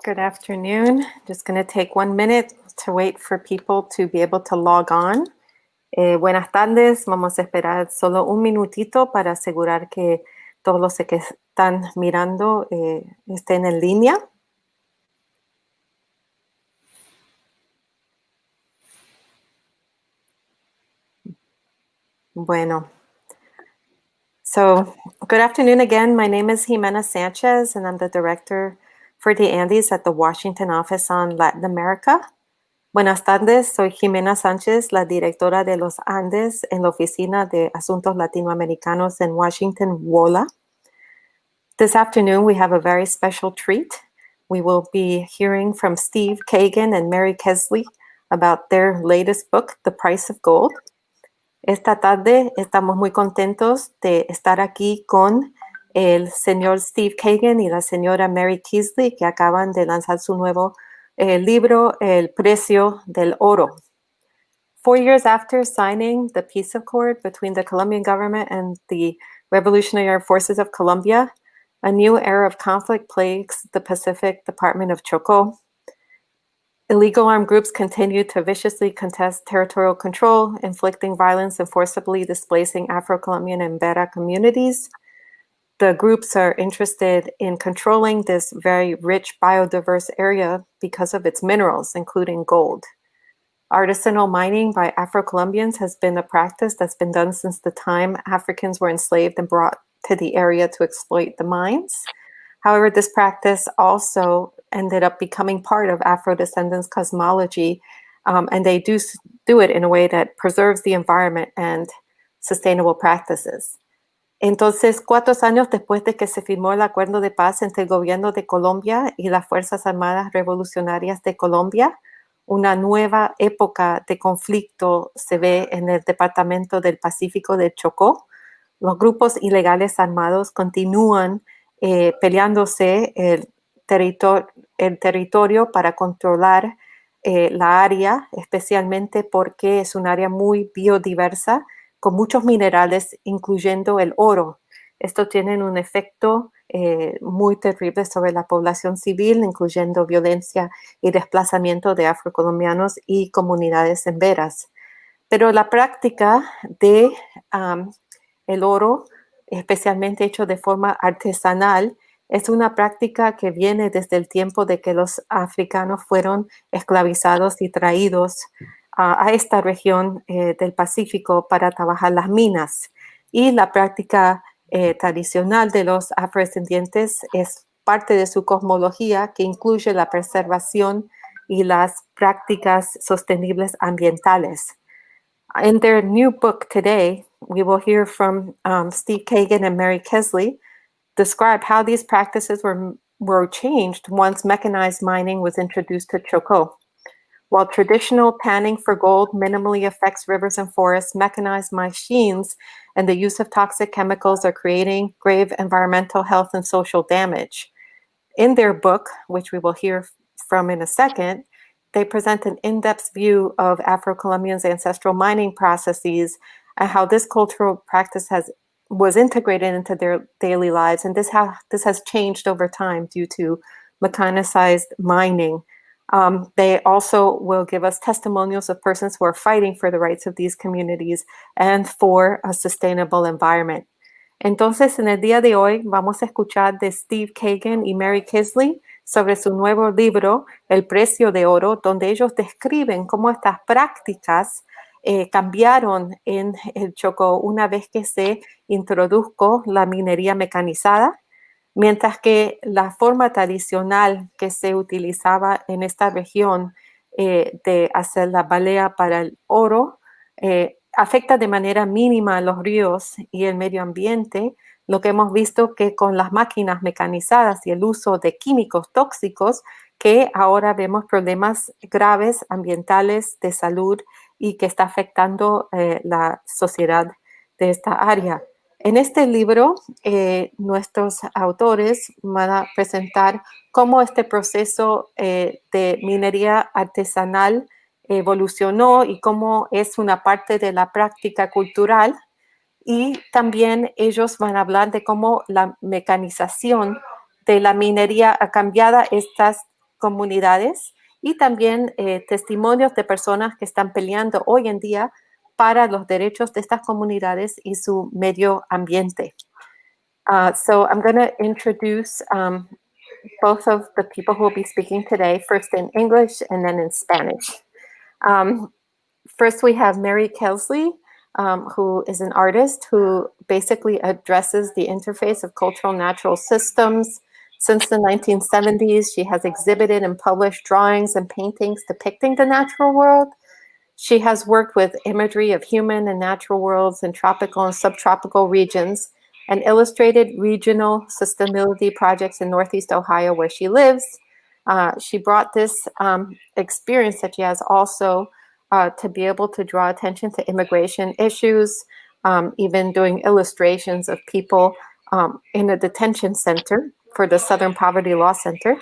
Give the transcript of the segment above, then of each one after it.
Good afternoon. Just going to take 1 minute to wait for people to be able to log on. Buenas tardes. Vamos a esperar solo un minutito para asegurar que todos los que están mirando estén en línea. Bueno. So, good afternoon again. My name is Jimena Sanchez, and I'm the director for the Andes at the Washington Office on Latin America. Buenas tardes, soy Jimena Sánchez, la directora de los Andes en la Oficina de Asuntos Latinoamericanos en Washington, WOLA. This afternoon, we have a very special treat. We will be hearing from Steve Cagan and Mary Kelsey about their latest book, The Price of Gold. Esta tarde estamos muy contentos de estar aquí con el señor Steve Cagan y la señora Mary Kelsey, que acaban de lanzar su nuevo libro, El Precio del Oro. 4 years after signing the peace accord between the Colombian government and the Revolutionary Armed Forces of Colombia, a new era of conflict plagues the Pacific Department of Chocó. Illegal armed groups continue to viciously contest territorial control, inflicting violence and forcibly displacing Afro-Colombian and Vera communities. The groups are interested in controlling this very rich biodiverse area because of its minerals, including gold. Artisanal mining by Afro-Colombians has been a practice that's been done since the time Africans were enslaved and brought to the area to exploit the mines. However, this practice also ended up becoming part of Afro-descendants cosmology, and they do it in a way that preserves the environment and sustainable practices. Entonces, 4 años después de que se firmó el acuerdo de paz entre el gobierno de Colombia y las Fuerzas Armadas Revolucionarias de Colombia, una nueva época de conflicto se ve en el departamento del Pacífico de Chocó. Los grupos ilegales armados continúan peleándose el territorio para controlar la área, especialmente porque es un área muy biodiversa, con muchos minerales, incluyendo el oro. Esto tiene un efecto muy terrible sobre la población civil, incluyendo violencia y desplazamiento de afrocolombianos y comunidades en veras. Pero la práctica de el oro, especialmente hecho de forma artesanal, es una práctica que viene desde el tiempo de que los africanos fueron esclavizados y traídos a esta región del Pacífico para trabajar las minas. Y la práctica tradicional de los afrodescendientes es parte de su cosmología, que incluye la preservación y las prácticas sostenibles ambientales. In their new book today, we will hear from Steve Cagan and Mary Kelsey describe how these practices were changed once mechanized mining was introduced to Chocó. While traditional panning for gold minimally affects rivers and forests, mechanized machines and the use of toxic chemicals are creating grave environmental, health, and social damage. In their book, which we will hear from in a second, they present an in-depth view of Afro-Colombians' ancestral mining processes and how this cultural practice was integrated into their daily lives. And this has changed over time due to mechanized mining. They also will give us testimonials of persons who are fighting for the rights of these communities and for a sustainable environment. Entonces, en el día de hoy vamos a escuchar de Steve Cagan y Mary Kelsey sobre su nuevo libro, El Precio de Oro, donde ellos describen cómo estas prácticas cambiaron en el Chocó una vez que se introdujo la minería mecanizada, mientras que la forma tradicional que se utilizaba en esta región de hacer la balea para el oro afecta de manera mínima a los ríos y el medio ambiente. Lo que hemos visto que con las máquinas mecanizadas y el uso de químicos tóxicos, que ahora vemos problemas graves ambientales de salud y que está afectando la sociedad de esta área. En este libro, nuestros autores van a presentar cómo este proceso de minería artesanal evolucionó y cómo es una parte de la práctica cultural. Y también ellos van a hablar de cómo la mecanización de la minería ha cambiado estas comunidades y también testimonios de personas que están peleando hoy en día para los derechos de estas comunidades y su medio ambiente. So I'm going to introduce both of the people who will be speaking today, first in English and then in Spanish. First, we have Mary Kelsey, who is an artist who basically addresses the interface of cultural natural systems. Since the 1970s, she has exhibited and published drawings and paintings depicting the natural world. She has worked with imagery of human and natural worlds in tropical and subtropical regions and illustrated regional sustainability projects in Northeast Ohio, where she lives. She brought this experience that she has also to be able to draw attention to immigration issues, even doing illustrations of people in a detention center for the Southern Poverty Law Center.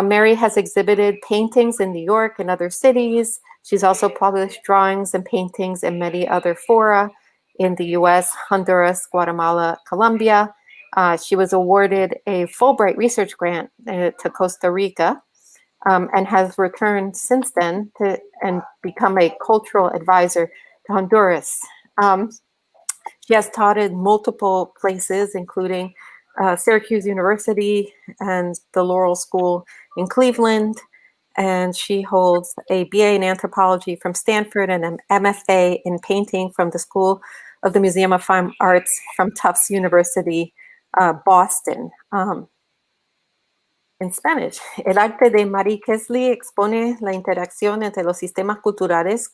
Mary has exhibited paintings in New York and other cities. She's also published drawings and paintings in many other fora in the US, Honduras, Guatemala, Colombia. She was awarded a Fulbright research grant to Costa Rica and has returned since then and become a cultural advisor to Honduras. She has taught in multiple places, including Syracuse University and the Laurel School in Cleveland. And she holds a BA in anthropology from Stanford and an MFA in painting from the School of the Museum of Fine Arts from Tufts University, Boston. En Spanish, el arte de Mary Kelsey expone la interacción entre los sistemas culturales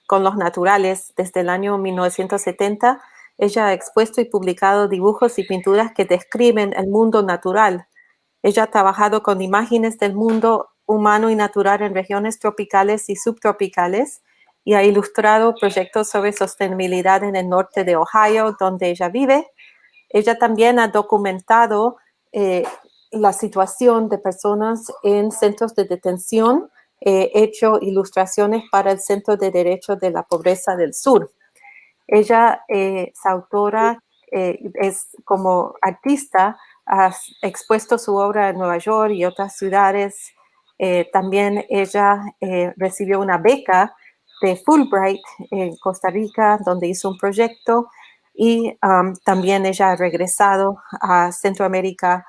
con los naturales. Desde el año 1970, ella ha expuesto y publicado dibujos y pinturas que describen el mundo natural. Ella ha trabajado con imágenes del mundo humano y natural en regiones tropicales y subtropicales y ha ilustrado proyectos sobre sostenibilidad en el norte de Ohio, donde ella vive. Ella también ha documentado la situación de personas en centros de detención, hecho ilustraciones para el Centro de Derechos de la Pobreza del Sur. Ella es autora, es como artista, ha expuesto su obra en Nueva York y otras ciudades. También ella recibió una beca de Fulbright en Costa Rica, donde hizo un proyecto, y también ella ha regresado a Centroamérica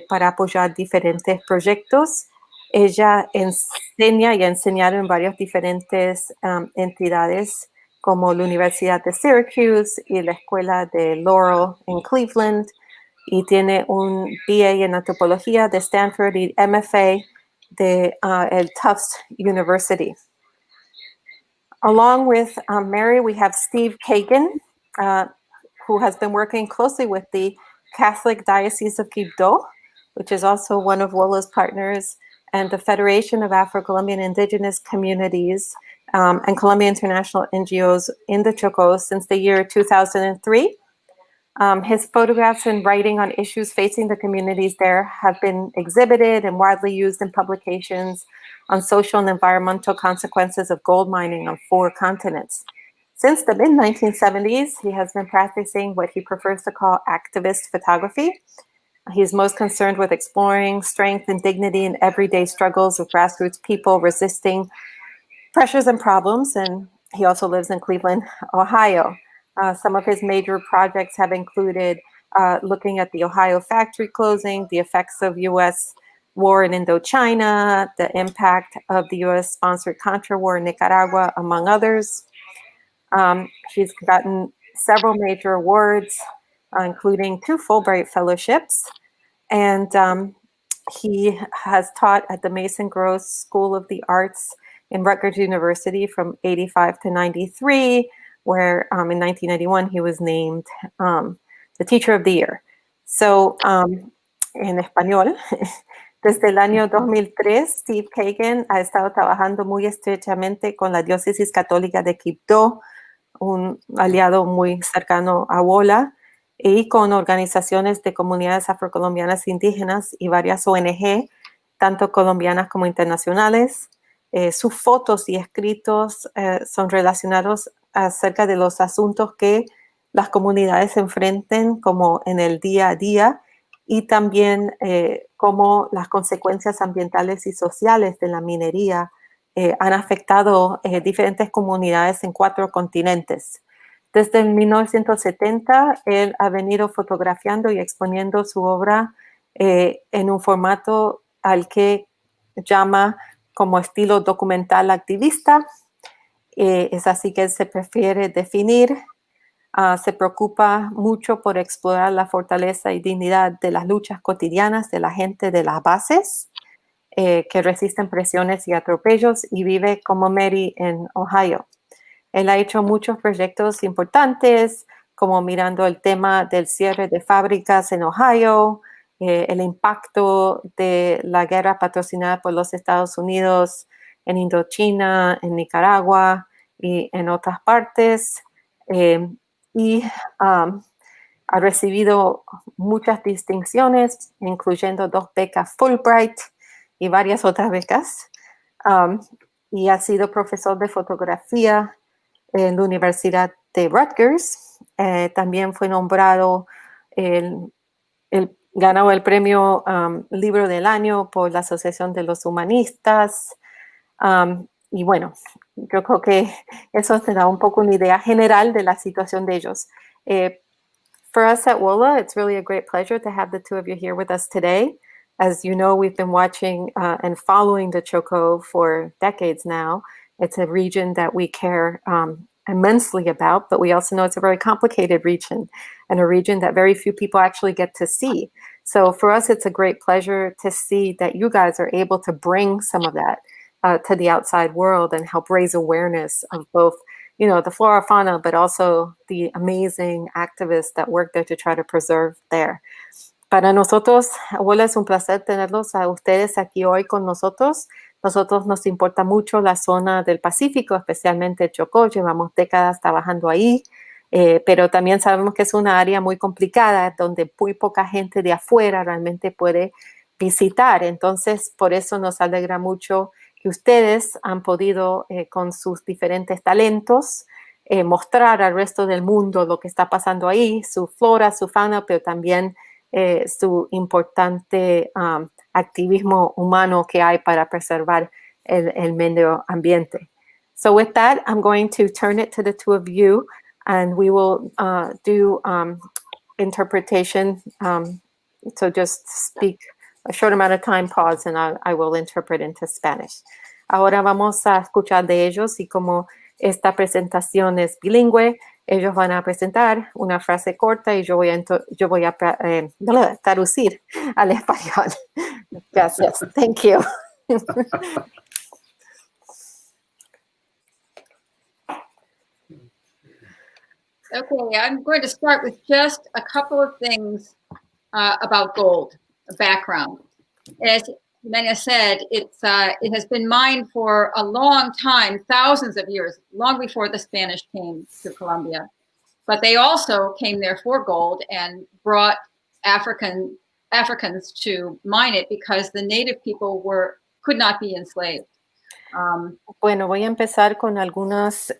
para apoyar diferentes proyectos. Ella enseña y ha enseñado en varias diferentes entidades como la Universidad de Syracuse y la Escuela de Laurel en Cleveland, y tiene un BA en antropología de Stanford y MFA de el Tufts University. Along with Mary, we have Steve Cagan, who has been working closely with the Catholic Diocese of Quibdó, which is also one of WOLA's partners, and the Federation of Afro-Colombian and Indigenous Communities, and Colombia International NGOs in the Chocó since the year 2003. His photographs and writing on issues facing the communities there have been exhibited and widely used in publications on social and environmental consequences of gold mining on 4 continents. Since the mid-1970s, he has been practicing what he prefers to call activist photography. He's most concerned with exploring strength and dignity in everyday struggles of grassroots people resisting pressures and problems, and he also lives in Cleveland, Ohio. Some of his major projects have included looking at the Ohio factory closing, the effects of U.S. war in Indochina, the impact of the U.S.-sponsored Contra war in Nicaragua, among others. He's gotten several major awards, including 2 Fulbright fellowships, and he has taught at the Mason Gross School of the Arts in Rutgers University from 85 to 93, where in 1991 he was named the Teacher of the Year. So, en español, desde el año 2003, Steve Cagan ha estado trabajando muy estrechamente con la Diócesis Católica de Quibdó, un aliado muy cercano a WOLA, y con organizaciones de comunidades afrocolombianas indígenas y varias ONG, tanto colombianas como internacionales. Sus fotos y escritos son relacionados acerca de los asuntos que las comunidades se enfrenten como en el día a día, y también cómo las consecuencias ambientales y sociales de la minería han afectado diferentes comunidades en 4 continentes. Desde el 1970, él ha venido fotografiando y exponiendo su obra en un formato al que llama como estilo documental activista. Es así que él se prefiere definir. Se preocupa mucho por explorar la fortaleza y dignidad de las luchas cotidianas de la gente de las bases que resisten presiones y atropellos, y vive como Mary en Ohio. Él ha hecho muchos proyectos importantes, como mirando el tema del cierre de fábricas en Ohio, el impacto de la guerra patrocinada por los Estados Unidos en Indochina, en Nicaragua y en otras partes. Y ha recibido muchas distinciones, incluyendo 2 becas Fulbright y varias otras becas. Y ha sido profesor de fotografía en la Universidad de Rutgers. También fue nombrado, ganó el premio Libro del Año por la Asociación de los Humanistas. Y bueno, yo creo que eso te da un poco una idea general de la situación de ellos. For us at WOLA, it's really a great pleasure to have the 2 of you here with us today. As you know, we've been watching and following the Choco for decades now. It's a region that we care immensely about, but we also know it's a very complicated region and a region that very few people actually get to see. So for us, it's a great pleasure to see that you guys are able to bring some of that to the outside world and help raise awareness of both, you know, the flora, fauna, but also the amazing activists that work there to try to preserve there. Para nosotros, abuela, es un placer tenerlos a ustedes aquí hoy con nosotros. Nosotros nos importa mucho la zona del Pacífico, especialmente Chocó. Llevamos décadas trabajando ahí, pero también sabemos que es una área muy complicada donde muy poca gente de afuera realmente puede visitar. Entonces, por eso nos alegra mucho que ustedes han podido, con sus diferentes talentos, mostrar al resto del mundo lo que está pasando ahí, su flora, su fauna, pero también su importante activismo humano que hay para preservar el medio ambiente. So with that, I'm going to turn it to the 2 of you, and we will do interpretation. So just speak a short amount of time, pause, and I will interpret into Spanish. Ahora vamos a escuchar de ellos, y como esta presentación es bilingüe, ellos van a presentar una frase corta y yo voy a traducir al español. Gracias. Thank you. Okay, I'm going to start with just a couple of things about gold, background. As Mena said, it has been mined for a long time, thousands of years, long before the Spanish came to Colombia. But they also came there for gold and brought Africans to mine it because the native people could not be enslaved. Bueno, voy a empezar con algunas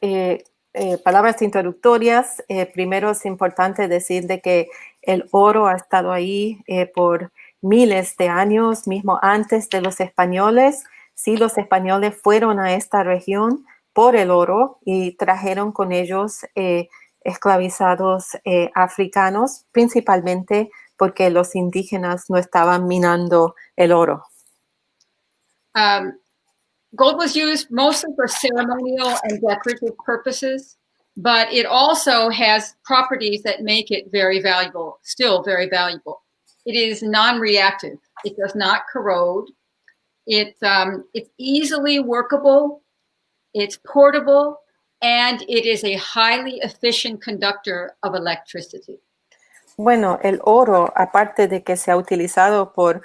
palabras introductorias. Primero es importante decir de que el oro ha estado ahí por miles de años, mismo antes de los españoles. Sí, los españoles fueron a esta región por el oro y trajeron con ellos esclavizados africanos, principalmente porque los indígenas no estaban minando el oro. Gold was used mostly for ceremonial and decorative purposes, but it also has properties that make it very valuable, still very valuable. It is non-reactive. It does not corrode. It's easily workable. It's portable, and it is a highly efficient conductor of electricity. Bueno, el oro, aparte de que se ha utilizado por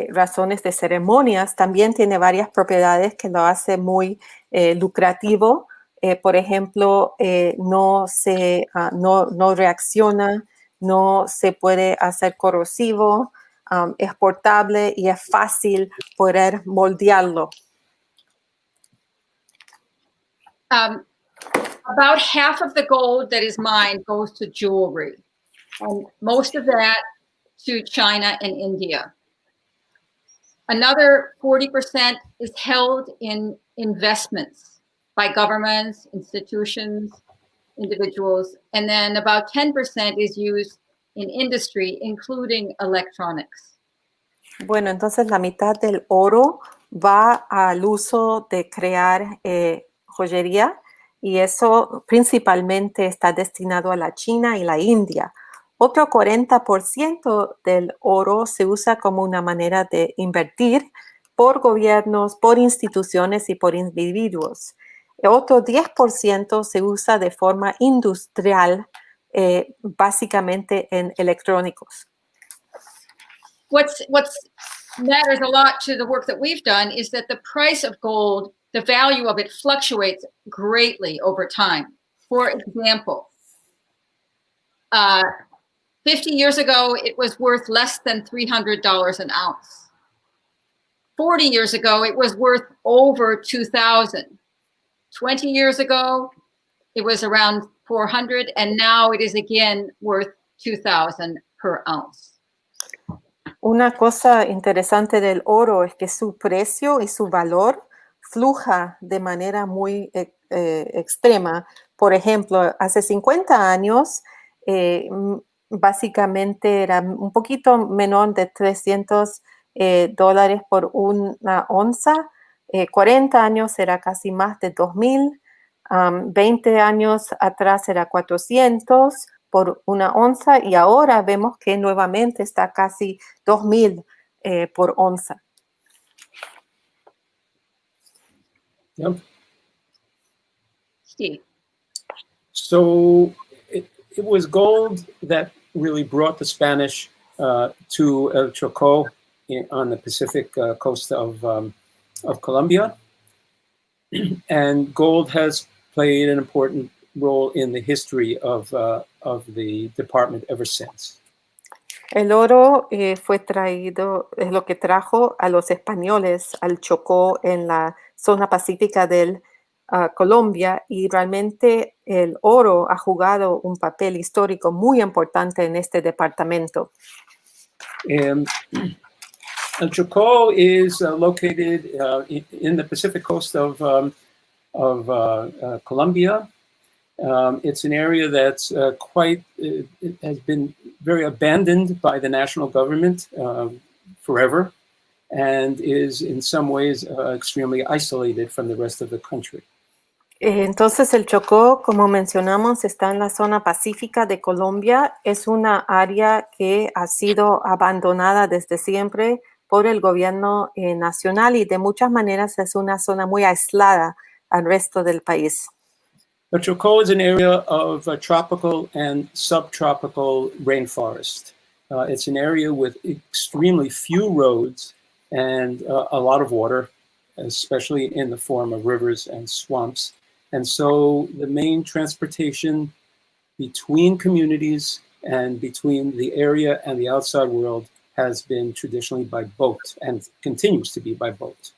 razones de ceremonias, también tiene varias propiedades que lo hace muy lucrativo. Por ejemplo, no reacciona, no se puede hacer corrosivo, es portable y es fácil poder moldearlo. About half of the gold that is mined goes to jewelry, and most of that to China and India. Another 40% is held in investments by governments, institutions, individuals, and then about 10% is used in industry, including electronics. Bueno, entonces la mitad del oro va al uso de crear joyería y eso principalmente está destinado a la China y la India. Otro 40% del oro se usa como una manera de invertir por gobiernos, por instituciones y por individuos. Otro 10% se usa de forma industrial, básicamente en electrónicos. What's matters a lot to the work that we've done is that the price of gold, the value of it fluctuates greatly over time. For example, 50 years ago, it was worth less than $300 an ounce. 40 years ago, it was worth over 2,000. 20 years ago, it was around 400, and now it is again worth 2,000 per ounce. Una cosa interesante del oro es que su precio y su valor fluja de manera muy extrema. Por ejemplo, hace 50 años, básicamente era un poquito menor de $300 por una onza. 40 años era casi más de 2,000. 20 años atrás era 400 por una onza y ahora vemos que nuevamente está casi 2,000 por onza. Yep. Steve. So it was gold that really brought the Spanish to El Chocó on the Pacific coast of Colombia. And gold has played an important role in the history of the department ever since. El oro fue traído, es lo que trajo a los españoles al Chocó en la zona pacífica de Colombia, y realmente el oro ha jugado un papel histórico muy importante en este departamento. El Chocó is located in the Pacific coast of Colombia. It's an area that's it has been very abandoned by the national government forever, and is in some ways extremely isolated from the rest of the country. Entonces el Chocó, como mencionamos, está en la zona pacífica de Colombia. Es una área que ha sido abandonada desde siempre por el gobierno nacional, y de muchas maneras es una zona muy aislada al resto del país. The Chocó is an area of tropical and subtropical rainforest. It's an area with extremely few roads and a lot of water, especially in the form of rivers and swamps. And so the main transportation between communities and between the area and the outside world has been traditionally by boat and continues to be by boat.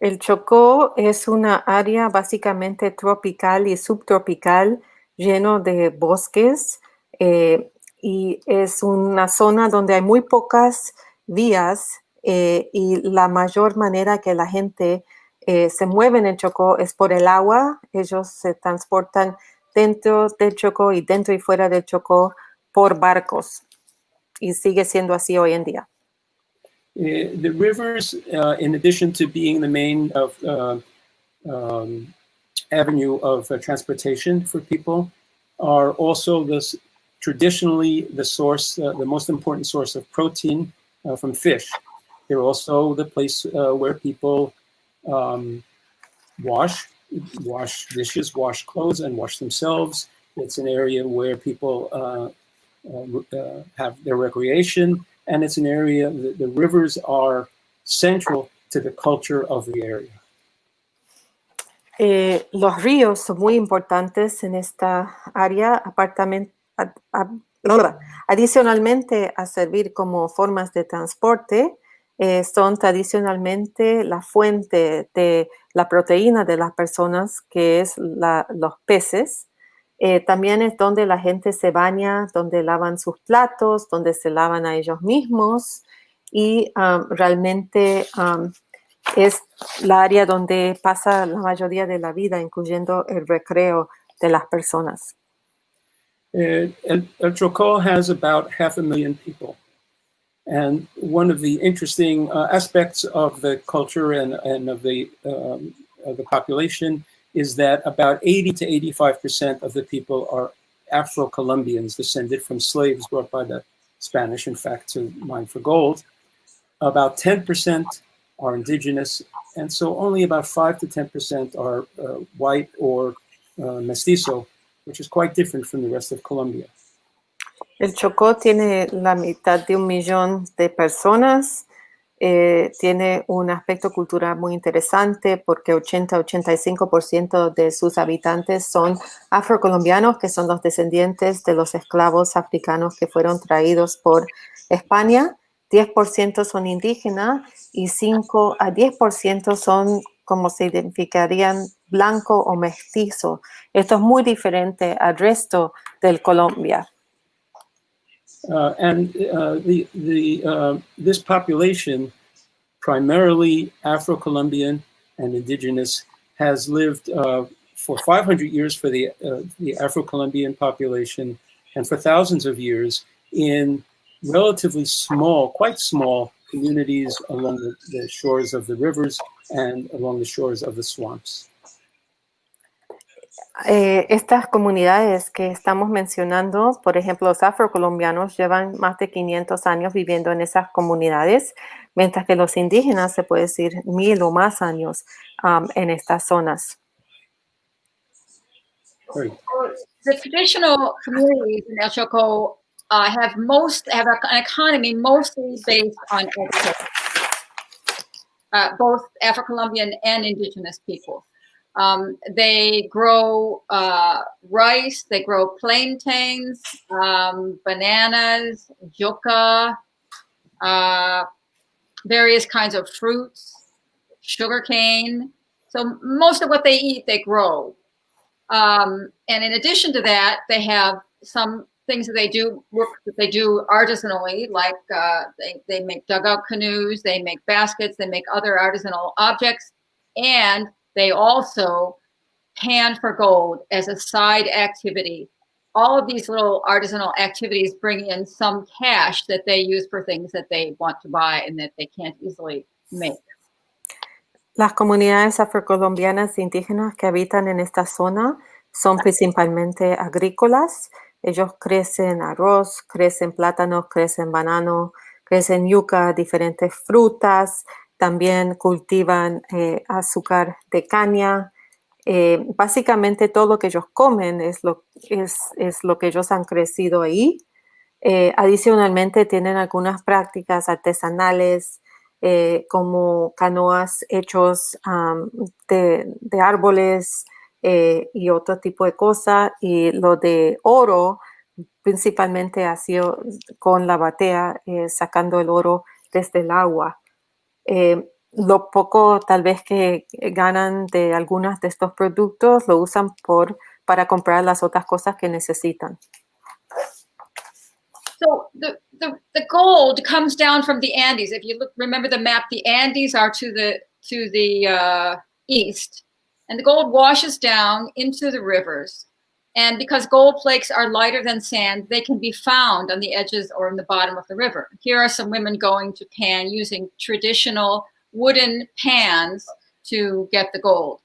El Chocó es una área básicamente tropical y subtropical, lleno de bosques, y es una zona donde hay muy pocas vías, y la mayor manera que la gente se mueve en el Chocó es por el agua. Ellos se transportan dentro del Chocó y dentro y fuera del Chocó por barcos, y sigue siendo así hoy en día. The rivers, in addition to being the main avenue of transportation for people, are also traditionally the source, the most important source of protein from fish. They're also the place where people wash dishes, wash clothes, and wash themselves. It's an area where people have their recreation. And it's an area, the rivers are central to the culture of the area. Los ríos son muy importantes en esta área, adicionalmente a servir como formas de transporte. Son tradicionalmente la fuente de la proteína de las personas, que es los peces. También es donde la gente se baña, donde lavan sus platos, donde se lavan a ellos mismos. y realmente es la área donde pasa la mayoría de la vida, incluyendo el recreo de las personas. El Chocó has about 500,000 people. And one of the interesting aspects of the culture and of the population is that about 80 to 85% of the people are Afro-Colombians, descended from slaves brought by the Spanish, in fact, to mine for gold. About 10% are indigenous, and so only about 5 to 10% are white or mestizo, which is quite different from the rest of Colombia. El Chocó tiene la mitad de 1 millón de personas, tiene un aspecto cultural muy interesante porque 80-85% de sus habitantes son afrocolombianos, que son los descendientes de los esclavos africanos que fueron traídos por España. 10% son indígenas y 5 a 10% son, como se identificarían, blanco o mestizo. Esto es muy diferente al resto del Colombia. This population, primarily Afro-Colombian and Indigenous, has lived for 500 years for the Afro-Colombian population, and for thousands of years in relatively small, quite small communities along the shores of the rivers and along the shores of the swamps. Estas comunidades que estamos mencionando, por ejemplo, los afrocolombianos llevan más de 500 años viviendo en esas comunidades, mientras que los indígenas, se puede decir, 1000 o más años en estas zonas. The traditional communities in El Choco have an economy mostly based on agriculture, both Afro-Colombian and indigenous people. They grow rice, they grow plantains, bananas, yucca, various kinds of fruits, sugarcane. So most of what they eat, they grow. And in addition to that, they have some things that they do artisanally, like they make dugout canoes, they make baskets, they make other artisanal objects, and they also pan for gold as a side activity. All of these little artisanal activities bring in some cash that they use for things that they want to buy and that they can't easily make. Las comunidades afrocolombianas indígenas que habitan en esta zona son principalmente agrícolas. Ellos crecen arroz, crecen plátanos, crecen banano, crecen yuca, diferentes frutas. También cultivan azúcar de caña. Básicamente todo lo que ellos comen es lo que ellos han crecido ahí. Adicionalmente tienen algunas prácticas artesanales, como canoas hechos de árboles y otro tipo de cosas. Y lo de oro principalmente ha sido con la batea, sacando el oro desde el agua. Lo poco tal vez que ganan de algunos de estos productos lo usan para comprar las otras cosas que necesitan. So the gold comes down from the Andes. If you remember the map, the Andes are to the east, and the gold washes down into the rivers. And because gold flakes are lighter than sand, they can be found on the edges or in the bottom of the river. Here are some women going to pan using traditional wooden pans to get the gold.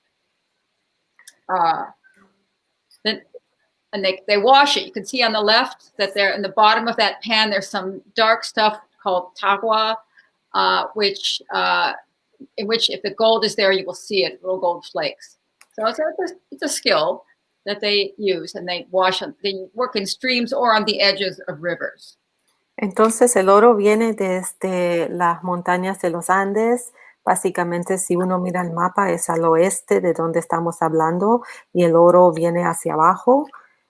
And they wash it. You can see on the left that there in the bottom of that pan, there's some dark stuff called tagua, in which if the gold is there, you will see it, little gold flakes. So it's a skill that they use, and they work in streams or on the edges of rivers. Entonces el oro viene desde las montañas de los Andes. Básicamente, si uno mira el mapa, es al oeste de donde estamos hablando, y el oro viene hacia abajo.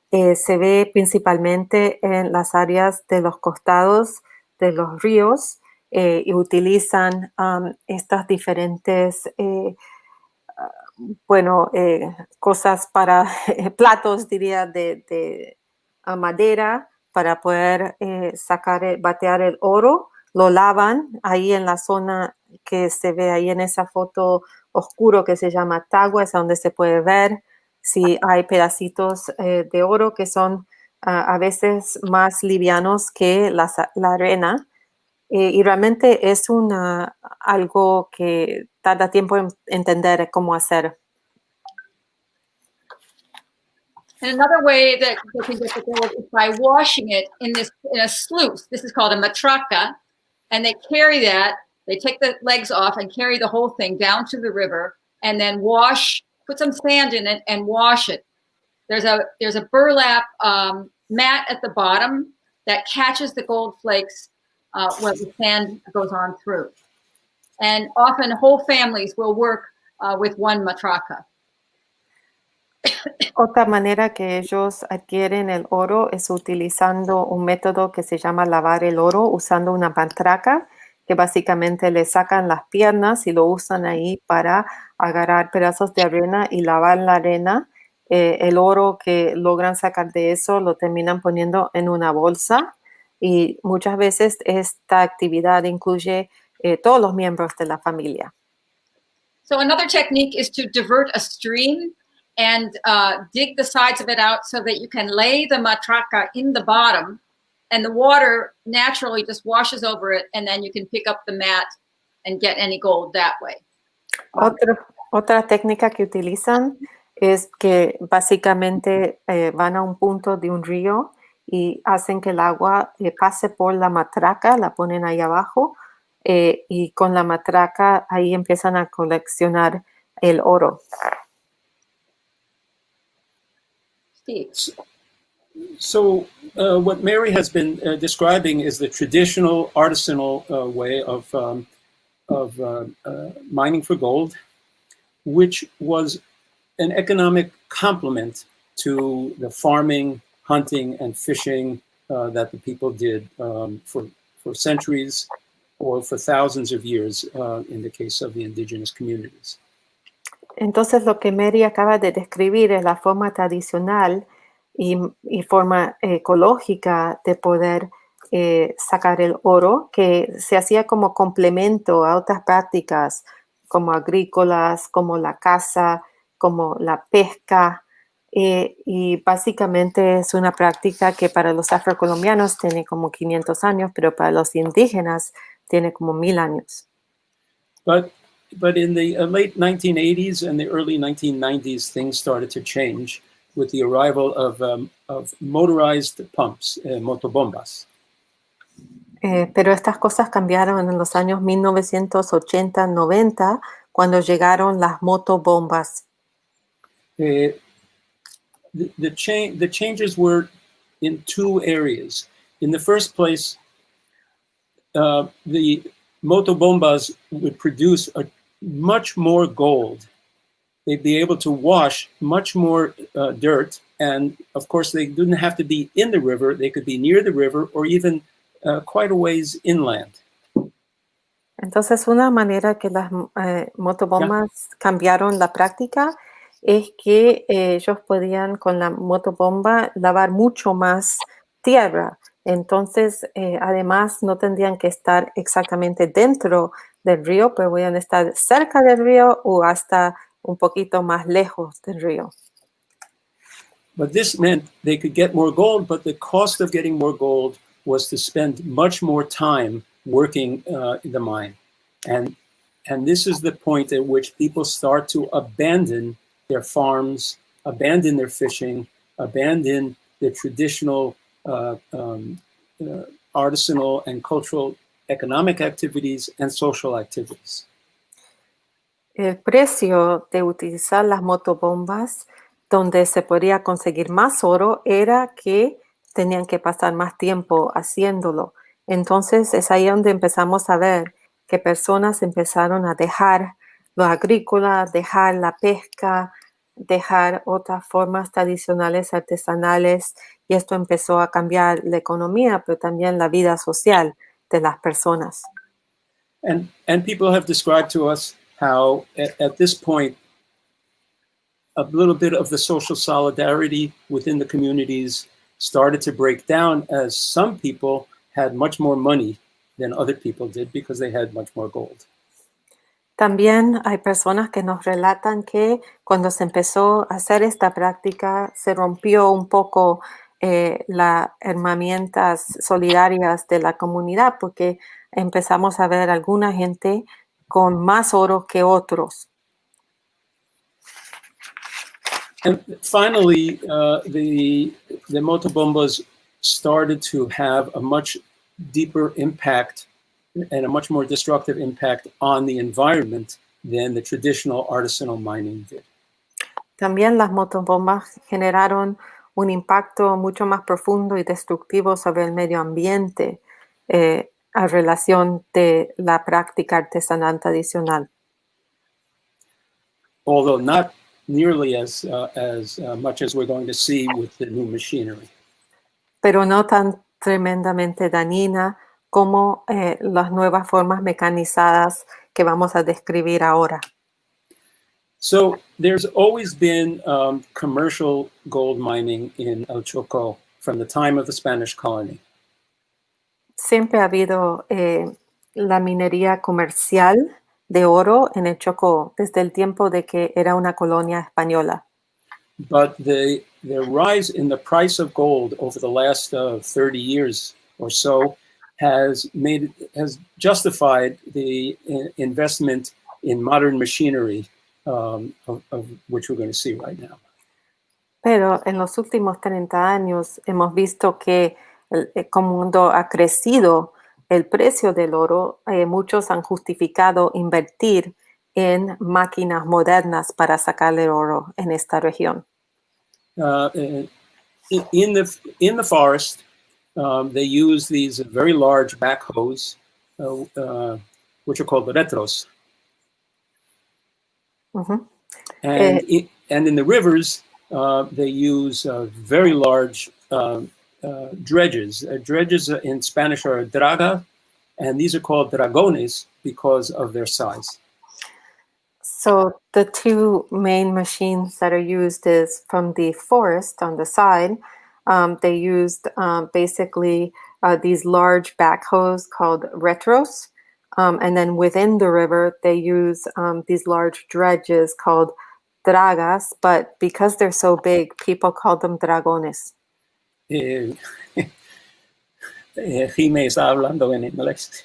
Se ve principalmente en las áreas de los costados de los ríos, y utilizan estas diferentes cosas para platos, diría, de madera para poder batear el oro. lo lavan ahí en la zona que se ve ahí en esa foto oscuro que se llama tagua, es donde se puede ver si hay pedacitos de oro que son a veces más livianos que la arena. Y realmente es algo que tarda tiempo en entender cómo hacer. And another way that they can get the gold is by washing it in a sluice. This is called a matraca. And they carry that, they take the legs off and carry the whole thing down to the river and then put some sand in it and wash it. There's a burlap mat at the bottom that catches the gold flakes when the sand goes on through. And often whole families will work with one matraca. Otra manera que ellos adquieren el oro es utilizando un método que se llama lavar el oro usando una matraca, que básicamente le sacan las piernas y lo usan ahí para agarrar pedazos de arena y lavar la arena. El oro que logran sacar de eso lo terminan poniendo en una bolsa y muchas veces esta actividad incluye todos los miembros de la familia. So another technique is to divert a stream and dig the sides of it out so that you can lay the matraca in the bottom and the water naturally just washes over it and then you can pick up the mat and get any gold that way. Otra técnica que utilizan es que básicamente van a un punto de un río y hacen que el agua pase por la matraca, la ponen ahí abajo y con la matraca ahí empiezan a coleccionar el oro. So what Mary has been describing is the traditional artisanal way of mining for gold, which was an economic complement to the farming, hunting, and fishing that the people did for centuries or for thousands of years in the case of the indigenous communities. Entonces lo que Mary acaba de describir es la forma tradicional y forma ecológica de poder sacar el oro, que se hacía como complemento a otras prácticas como agrícolas, como la caza, como la pesca, y básicamente es una práctica que para los afrocolombianos tiene como 500 años, pero para los indígenas tiene como 1000 años. But in the late 1980s and the early 1990s, things started to change with the arrival of motorized pumps, motobombas. Pero estas cosas cambiaron en los años 1980-90 cuando llegaron las motobombas. The changes were in two areas. In the first place, the motobombas would produce much more gold. They'd be able to wash much more dirt. And of course, they didn't have to be in the river. They could be near the river or even quite a ways inland. Entonces, una manera que las motobombas cambiaron la práctica es que ellos podían con la motobomba lavar mucho más tierra. Entonces, además, no tendrían que estar exactamente dentro del río, pero podían estar cerca del río o hasta un poquito más lejos del río. But this meant they could get more gold, but the cost of getting more gold was to spend much more time working in the mine. And this is the point at which people start to abandon their farms, abandon their fishing, abandon the traditional artisanal and cultural economic activities and social activities. El precio de utilizar las motobombas donde se podría conseguir más oro era que tenían que pasar más tiempo haciéndolo. Entonces es ahí donde empezamos a ver que personas empezaron a dejar lo agrícola, dejar la pesca, dejar otras formas tradicionales artesanales, y esto empezó a cambiar la economía, pero también la vida social de las personas. And people have described to us how at this point, a little bit of the social solidarity within the communities started to break down as some people had much more money than other people did because they had much more gold. También hay personas que nos relatan que cuando se empezó a hacer esta práctica se rompió un poco las herramientas solidarias de la comunidad porque empezamos a ver alguna gente con más oro que otros. And finally, the motobombas started to have a much deeper impact and a much more destructive impact on the environment than the traditional artisanal mining did. También las motobombas generaron un impacto mucho más profundo y destructivo sobre el medio ambiente a relación de la práctica artesanal tradicional. Although not nearly as much as we're going to see with the new machinery. Pero no tan tremendamente dañina como las nuevas formas mecanizadas que vamos a describir ahora. So there's always been commercial gold mining in El Chocó from the time of the Spanish colony. Siempre ha habido la minería comercial de oro en el Chocó desde el tiempo de que era una colonia española. But the rise in the price of gold over the last 30 years or so has justified the investment in modern machinery of which we're going to see right now. Pero en los últimos 30 años hemos visto que como mundo ha crecido el precio del oro, muchos han justificado invertir en máquinas modernas para sacar el oro en esta región. In the forest, they use these very large backhoes, which are called retros. Uh-huh. And in the rivers, they use very large dredges. Dredges in Spanish are draga, and these are called dragones because of their size. So the two main machines that are used is from the forest on the side. They used basically these large backhoes called retros. And then within the river, they use these large dredges called dragas. But because they're so big, people call them dragones. Jime está hablando en inglés.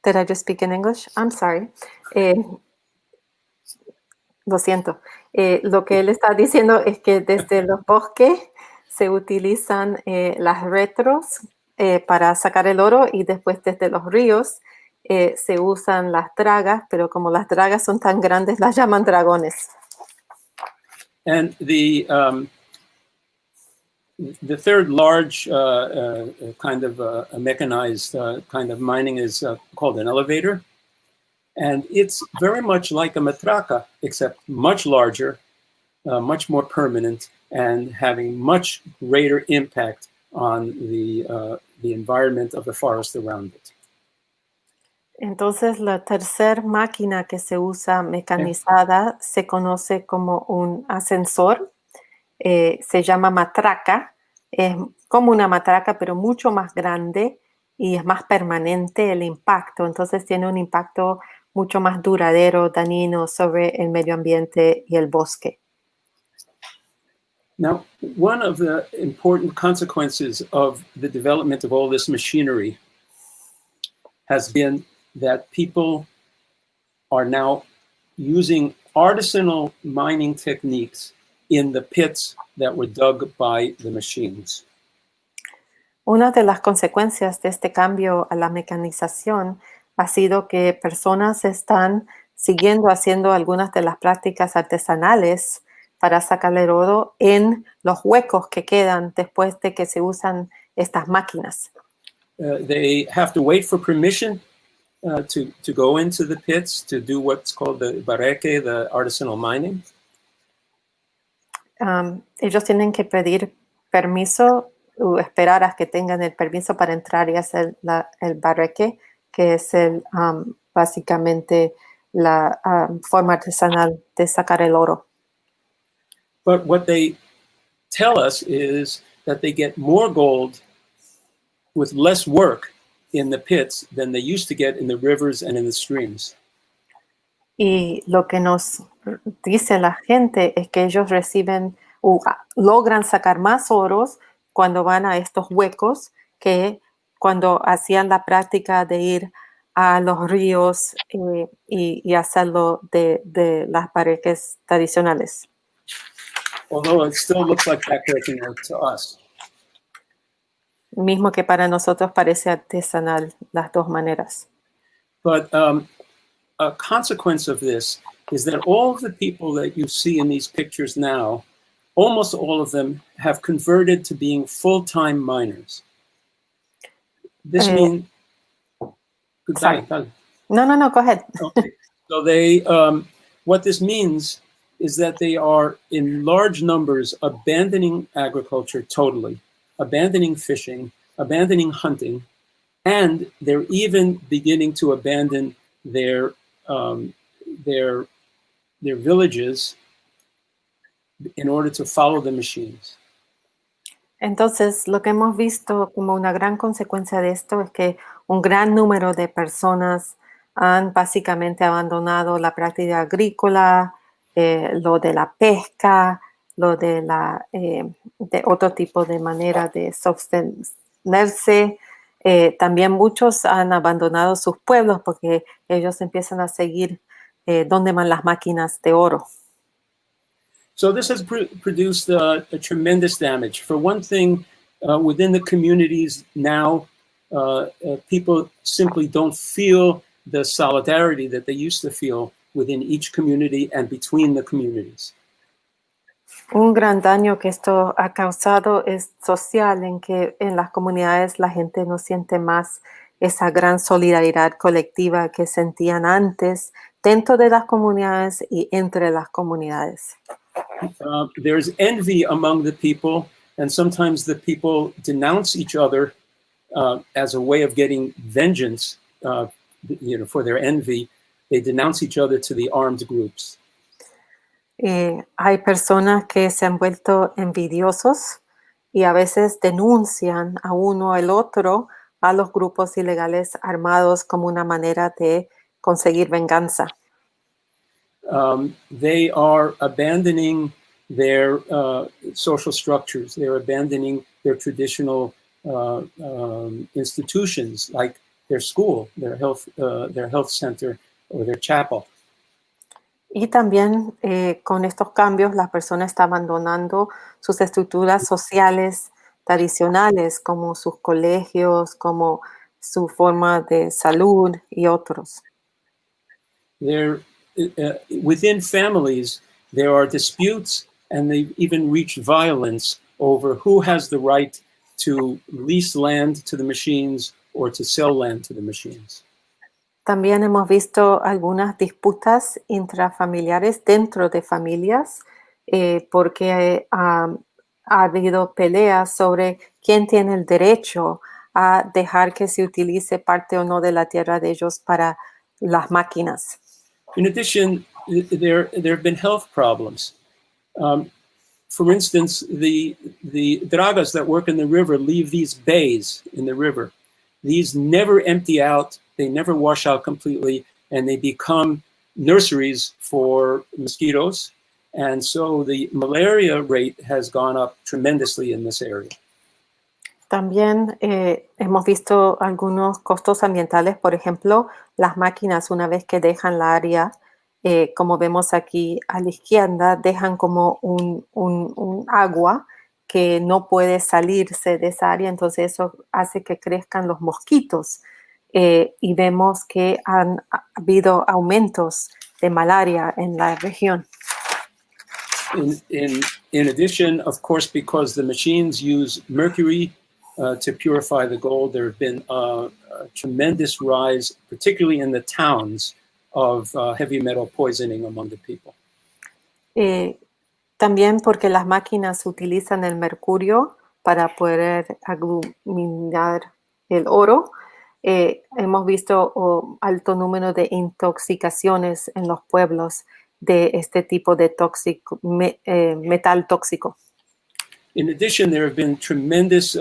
Did I just speak in English? I'm sorry. Lo siento. Lo que él está diciendo es que desde los bosques se utilizan las retros para sacar el oro y después desde los ríos se usan las dragas, pero como las dragas son tan grandes, las llaman dragones. And the third large kind of a mechanized kind of mining is called an elevator. And it's very much like a matraca, except much larger, much more permanent, and having much greater impact on the environment of the forest around it. Entonces, la tercera máquina que se usa mecanizada se conoce como un ascensor. Se llama matraca. Es como una matraca, pero mucho más grande y es más permanente el impacto. Entonces, tiene un impacto mucho más duradero, dañino sobre el medio ambiente y el bosque. Now, one of the important consequences of the development of all this machinery has been that people are now using artisanal mining techniques in the pits that were dug by the machines. Una de las consecuencias de este cambio a la mecanización ha sido que personas están siguiendo haciendo algunas de las prácticas artesanales para sacar el oro en los huecos que quedan después de que se usan estas máquinas. They have to wait for permission to go into the pits to do what's called the bareque, the artisanal mining. Ellos tienen que pedir permiso o esperar a que tengan el permiso para entrar y hacer el bareque, que es básicamente la forma artesanal de sacar el oro. But what they tell us is that they get more gold with less work in the pits than they used to get in the rivers and in the streams. Y lo que nos dice la gente es que ellos reciben o logran sacar más oros cuando van a estos huecos que cuando hacían la práctica de ir a los ríos y hacerlo de las paredes tradicionales. Although it still looks like backbreaking work to us. Mismo que para nosotros parece artesanal las dos maneras. But a consequence of this is that all of the people that you see in these pictures now, almost all of them have converted to being full-time miners. This means... No, go ahead. Okay. So they, what this means is that they are in large numbers abandoning agriculture totally, abandoning fishing, abandoning hunting, and they're even beginning to abandon their villages in order to follow the machines. Entonces, lo que hemos visto como una gran consecuencia de esto es que un gran número de personas han básicamente abandonado la práctica agrícola, lo de la pesca, lo de otro tipo de manera de sostenerse. También muchos han abandonado sus pueblos porque ellos empiezan a seguir donde van las máquinas de oro. So this has produced a tremendous damage. For one thing, within the communities now, people simply don't feel the solidarity that they used to feel within each community and between the communities. Un gran daño que esto ha causado es social, en que en las comunidades la gente no siente más esa gran solidaridad colectiva que sentían antes dentro de las comunidades y entre las comunidades. There's envy among the people, and sometimes the people denounce each other as a way of getting vengeance, for their envy. They denounce each other to the armed groups. Hay personas que se han vuelto envidiosos y a veces denuncian a uno al otro a los grupos ilegales armados como una manera de conseguir venganza. They are abandoning their social structures. They're abandoning their traditional institutions, like their school, their health center, or their chapel. Y también con estos cambios la persona está abandonando sus estructuras sociales tradicionales, como sus colegios, como su forma de salud y otros. Within families, there are disputes, and they even reach violence over who has the right to lease land to the machines or to sell land to the machines. También hemos visto algunas disputas intrafamiliares dentro de familias porque ha habido peleas sobre quién tiene el derecho a dejar que se utilice parte o no de la tierra de ellos para las máquinas. In addition, there have been health problems. For instance, the dragas that work in the river leave these bays in the river. These never empty out, they never wash out completely, and they become nurseries for mosquitoes. And so the malaria rate has gone up tremendously in this area. También hemos visto algunos costos ambientales, por ejemplo, las máquinas una vez que dejan la área, como vemos aquí a la izquierda, dejan como un agua que no puede salirse de esa área, entonces eso hace que crezcan los mosquitos y vemos que han habido aumentos de malaria en la región. In addition, of course, because the machines use mercury to purify the gold, there have been a tremendous rise, particularly in the towns, of heavy metal poisoning among the people. También porque las máquinas utilizan el mercurio para poder agluminar el oro. Hemos visto alto número de intoxicaciones en los pueblos de este tipo de metal tóxico. In addition, there have been tremendous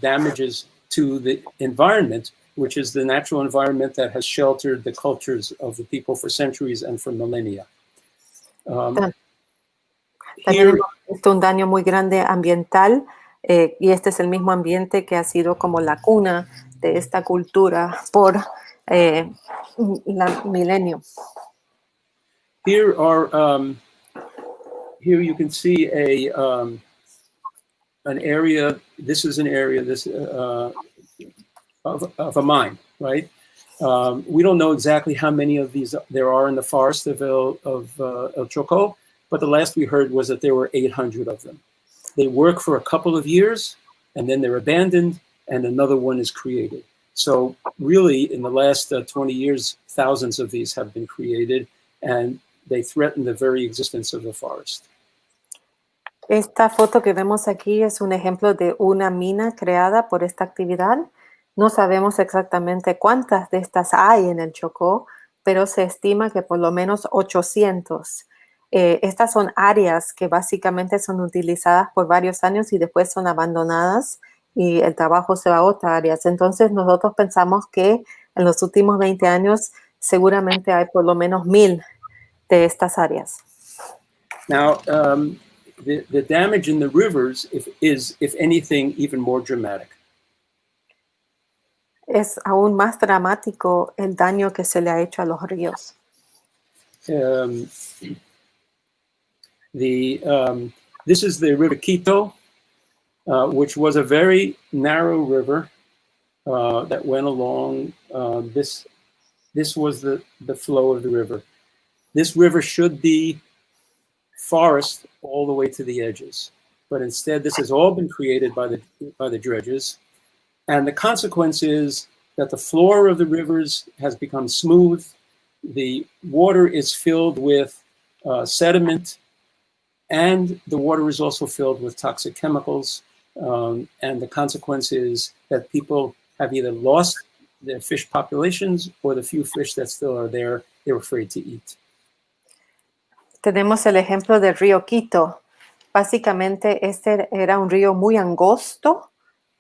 damages to the environment, which is the natural environment that has sheltered the cultures of the people for centuries and for millennia. También Here, hemos visto un daño muy grande ambiental y este es el mismo ambiente que ha sido como la cuna de esta cultura por la milenio. here you can see an area. This is an area of a mine, right? We don't know exactly how many of these there are in the forest of El Choco, but the last we heard was that there were 800 of them. They work for a couple of years, and then they're abandoned, and another one is created. So really, in the last 20 years, thousands of these have been created, and they threaten the very existence of the forest. Esta foto que vemos aquí es un ejemplo de una mina creada por esta actividad. No sabemos exactamente cuántas de estas hay en el Chocó, pero se estima que por lo menos 800. Estas son áreas que básicamente son utilizadas por varios años y después son abandonadas y el trabajo se va a otras áreas. Entonces nosotros pensamos que en los últimos 20 años seguramente hay por lo menos 1000 de estas áreas. Now, the damage in the rivers is, if anything, even more dramatic. Es aún más dramático el daño que se le ha hecho a los ríos. This is the River Quito, which was a very narrow river that went along. This was the flow of the river. This river should be forest all the way to the edges, but instead this has all been created by the dredges, and the consequence is that the floor of the rivers has become smooth. The water is filled with sediment, and the water is also filled with toxic chemicals, and the consequence is that people have either lost their fish populations or the few fish that still are there, they're afraid to eat. Tenemos el ejemplo del río Quito. Básicamente este era un río muy angosto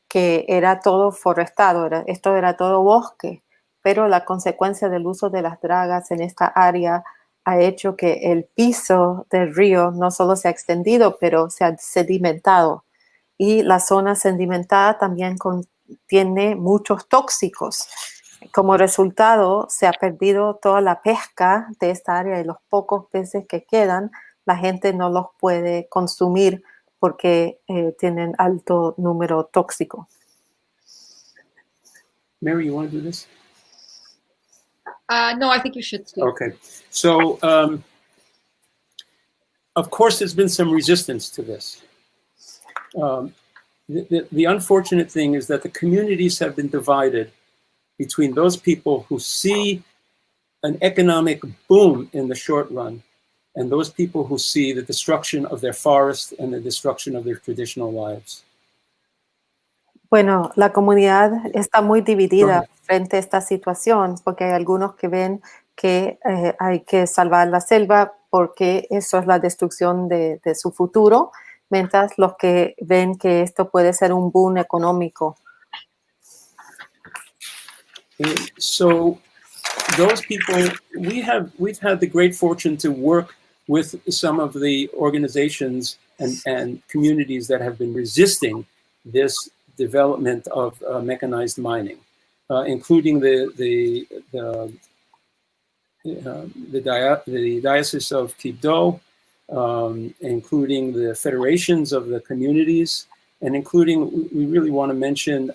que era todo forestado, esto era todo bosque, pero la consecuencia del uso de las dragas en esta área ha hecho que el piso del río no solo se ha extendido, pero se ha sedimentado. Y la zona sedimentada también contiene muchos tóxicos. Como resultado, se ha perdido toda la pesca de esta área y los pocos peces que quedan, la gente no los puede consumir porque tienen alto número tóxico. Mary, you want to do this? No, I think you should, Steve. Okay. So, of course, there's been some resistance to this. The unfortunate thing is that the communities have been divided between those people who see an economic boom in the short run and those people who see the destruction of their forest and the destruction of their traditional lives. Bueno, la comunidad está muy dividida frente a esta situación porque hay algunos que ven que hay que salvar la selva porque eso es la destrucción de su futuro, mientras los que ven que esto puede ser un boom económico. So those people, we've had the great fortune to work with some of the organizations and communities that have been resisting this development of mechanized mining, including the Diocese of Quibdó, including the federations of the communities, and including, we really want to mention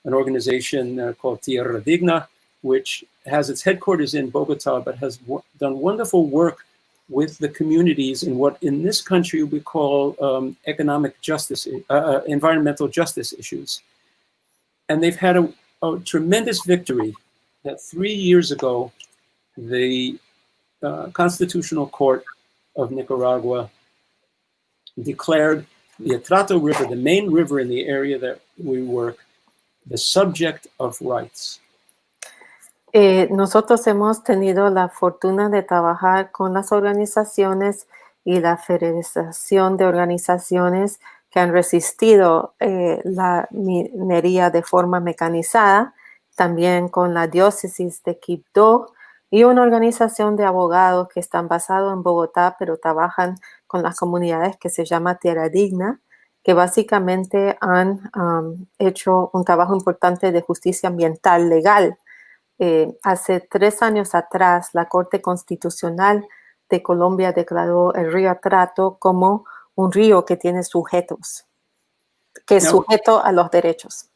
an organization called Tierra Digna, which has its headquarters in Bogota, but has done wonderful work with the communities in what in this country we call economic justice, environmental justice issues. And they've had a tremendous victory that 3 years ago, the Constitutional Court of Nicaragua declared the Atrato River, the main river in the area that we work, the subject of rights. Nosotros hemos tenido la fortuna de trabajar con las organizaciones y la Federación de Organizaciones que que han resistido la minería de forma mecanizada, también con la diócesis de Quibdó y una organización de abogados que están basados en Bogotá, pero trabajan con las comunidades que se llama Tierra Digna, que básicamente han hecho un trabajo importante de justicia ambiental legal. Hace 3 años atrás, la Corte Constitucional de Colombia declaró el río Atrato como un río que tiene sujetos, que es sujeto a los derechos.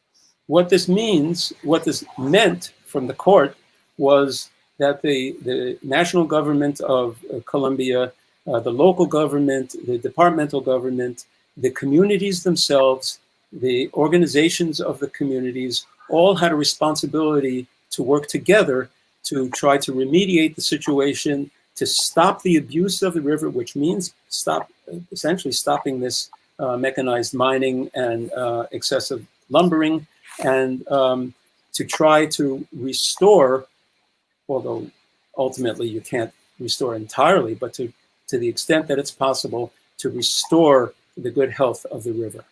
What this meant from the court was that the national government of Colombia, the local government, the departmental government, the communities themselves, the organizations of the communities, all had a responsibility to work together to try to remediate the situation, to stop the abuse of the river, which means essentially stopping this mechanized mining and excessive lumbering, and to try to restore, although ultimately you can't restore entirely, but to the extent that it's possible, to restore the good health of the river.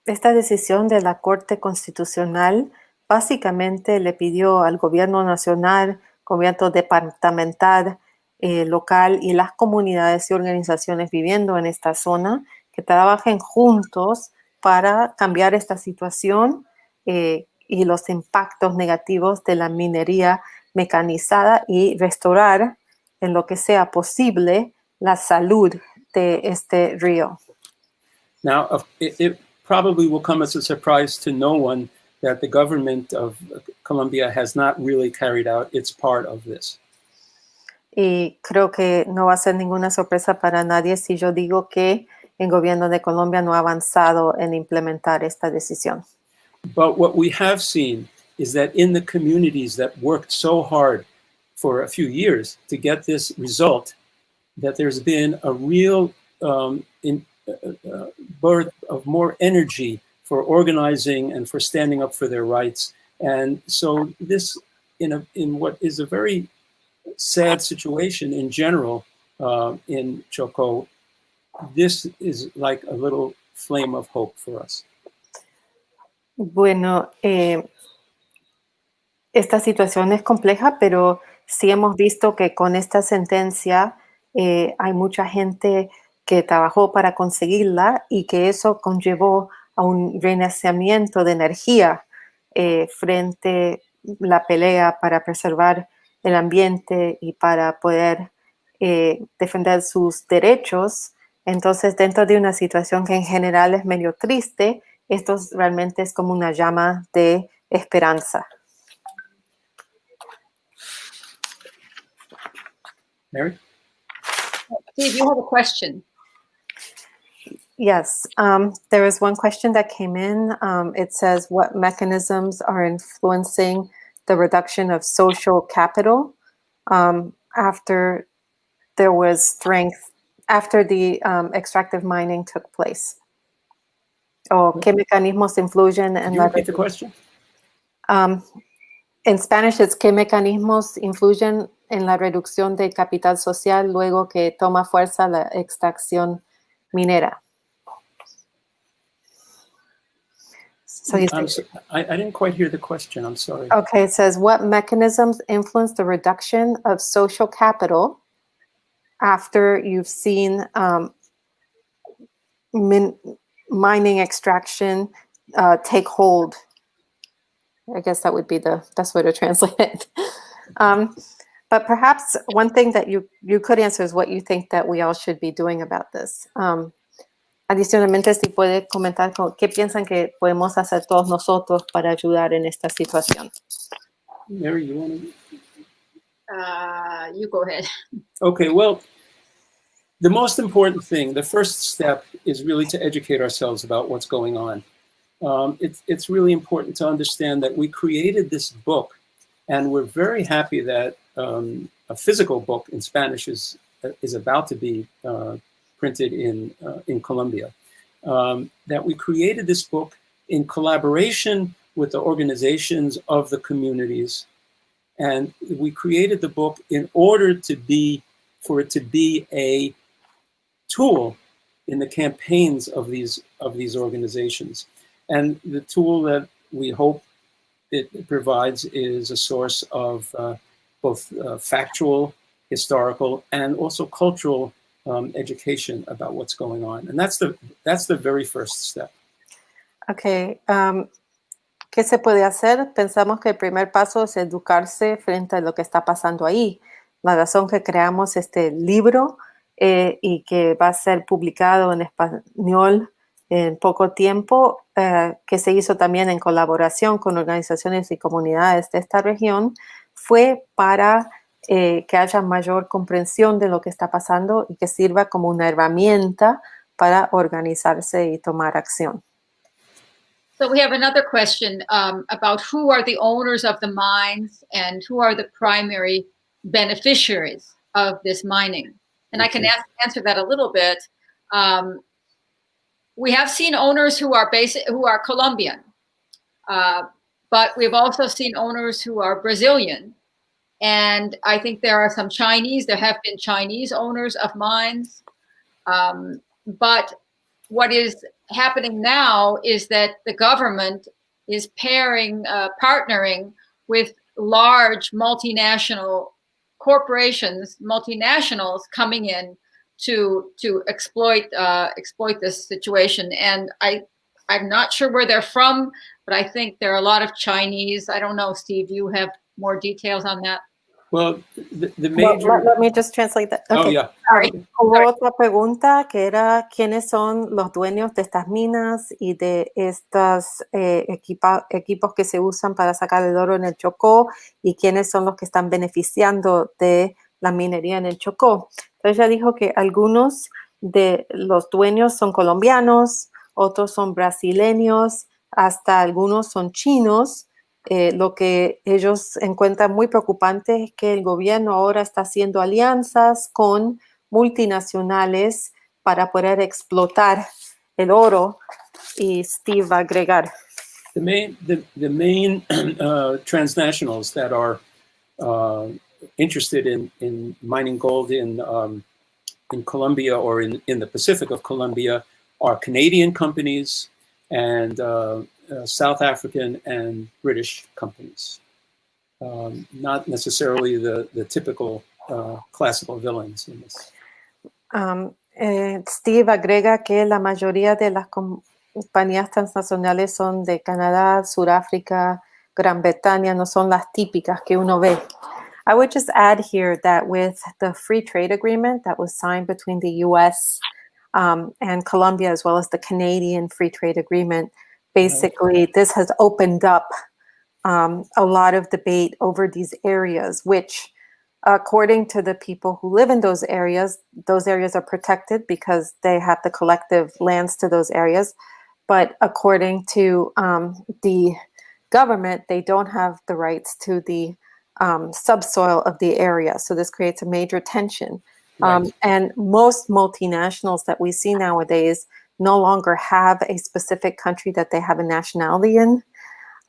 Esta decisión de la Corte Constitucional básicamente le pidió al gobierno nacional, gobierno departamental, local y las comunidades y organizaciones viviendo en esta zona que trabajen juntos para cambiar esta situación y los impactos negativos de la minería mecanizada y restaurar en lo que sea posible la salud de este río. Now, it probably will come as a surprise to no one that the government of Colombia has not really carried out its part of this. Y creo que no va a ser ninguna sorpresa para nadie si yo digo que el gobierno de Colombia no ha avanzado en implementar esta decisión. But what we have seen is that in the communities that worked so hard for a few years to get this result, that there's been a real birth of more energy for organizing and for standing up for their rights. And so this, in what is a very sad situation in general in Choco, this is like a little flame of hope for us. Bueno, esta situación es compleja, pero sí hemos visto que con esta sentencia hay mucha gente que trabajó para conseguirla y que eso conllevó a un renacimiento de energía frente a la pelea para preservar el ambiente y para poder defender sus derechos. Entonces, dentro de una situación que en general es medio triste, esto realmente es como una llama de esperanza. Mary? Steve, you have a question. Yes, there is one question that came in. It says, what mechanisms are influencing the reduction of social capital after there was strength, after the extractive mining took place? ¿O qué mecanismos influyen en la... Repeat the question? En Spanish, it's ¿qué mecanismos influyen en la reducción del capital social luego que toma fuerza la extracción minera? So I didn't quite hear the question. I'm sorry. Okay, it says, what mechanisms influence the reduction of social capital after you've seen mining extraction take hold? I guess that would be the best way to translate it. But perhaps one thing that you could answer is what you think that we all should be doing about this. Adicionalmente, si puede comentar qué piensan que podemos hacer todos nosotros para ayudar en esta situación. Mary, you want to? You go ahead. Okay, well, the most important thing, the first step is really to educate ourselves about what's going on. It's really important to understand that we created this book, and we're very happy that a physical book in Spanish is about to be printed in Colombia. That we created this book in collaboration with the organizations of the communities, and we created the book in order for it to be a tool in the campaigns of these organizations. And the tool that we hope it provides is a source of both factual, historical, and also cultural education about what's going on. And that's the very first step. Okay. ¿Qué se puede hacer? Pensamos que el primer paso es educarse frente a lo que está pasando ahí. La razón que creamos este libro y que va a ser publicado en español en poco tiempo, que se hizo también en colaboración con organizaciones y comunidades de esta región, fue para que haya mayor comprensión de lo que está pasando y que sirva como una herramienta para organizarse y tomar acción. So we have another question about who are the owners of the mines and who are the primary beneficiaries of this mining. And I can answer that a little bit. We have seen owners who are Colombian, but we've also seen owners who are Brazilian. And I think there are some Chinese, there have been Chinese owners of mines. But what is happening now is that the government is partnering with large multinational corporations, multinationals coming in to exploit this situation. And I'm not sure where they're from, but I think there are a lot of Chinese. I don't know, Steve, you have more details on that? Well, the major... Well, let me just translate that. Okay. Oh, yeah. Sorry. Hubo otra pregunta que era quiénes son los dueños de estas minas y de estos equipos que se usan para sacar el oro en el Chocó y quiénes son los que están beneficiando de la minería en el Chocó. Entonces ella dijo que algunos de los dueños son colombianos, otros son brasileños, hasta algunos son chinos. Lo que ellos encuentran muy preocupante es que el gobierno ahora está haciendo alianzas con multinacionales para poder explotar el oro. Y Steve va a agregar. The main transnationals that are interested in mining gold in Colombia or in the Pacific of Colombia are Canadian companies and South African and British companies, not necessarily the typical classical villains in this. Steve agrega que la mayoría de las compañías transnacionales son de Canadá, Sudáfrica, Gran Bretaña, no son las típicas que uno ve. I would just add here that with the free trade agreement that was signed between the U.S. And Colombia, as well as the Canadian free trade agreement, basically, this has opened up a lot of debate over these areas, which, according to the people who live in those areas are protected because they have the collective lands to those areas. But according to the government, they don't have the rights to the subsoil of the area. So this creates a major tension. Right. And most multinationals that we see nowadays no longer have a specific country that they have a nationality in.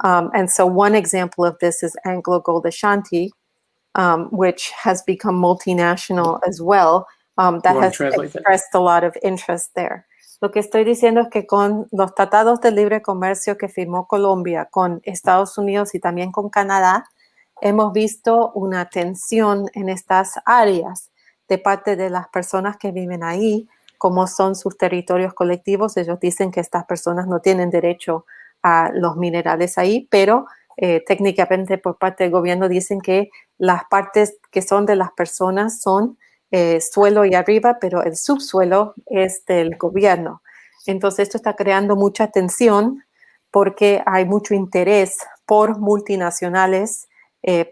And so one example of this is Anglo Gold Ashanti, which has become multinational as well. That has expressed a lot of interest there. Lo que estoy diciendo es que con los tratados de libre comercio que firmó Colombia con Estados Unidos y también con Canadá, hemos visto una tensión en estas áreas de parte de las personas que viven ahí, como son sus territorios colectivos. Ellos dicen que estas personas no tienen derecho a los minerales ahí, pero técnicamente por parte del gobierno dicen que las partes que son de las personas son suelo y arriba, pero el subsuelo es del gobierno. Entonces esto está creando mucha tensión porque hay mucho interés por multinacionales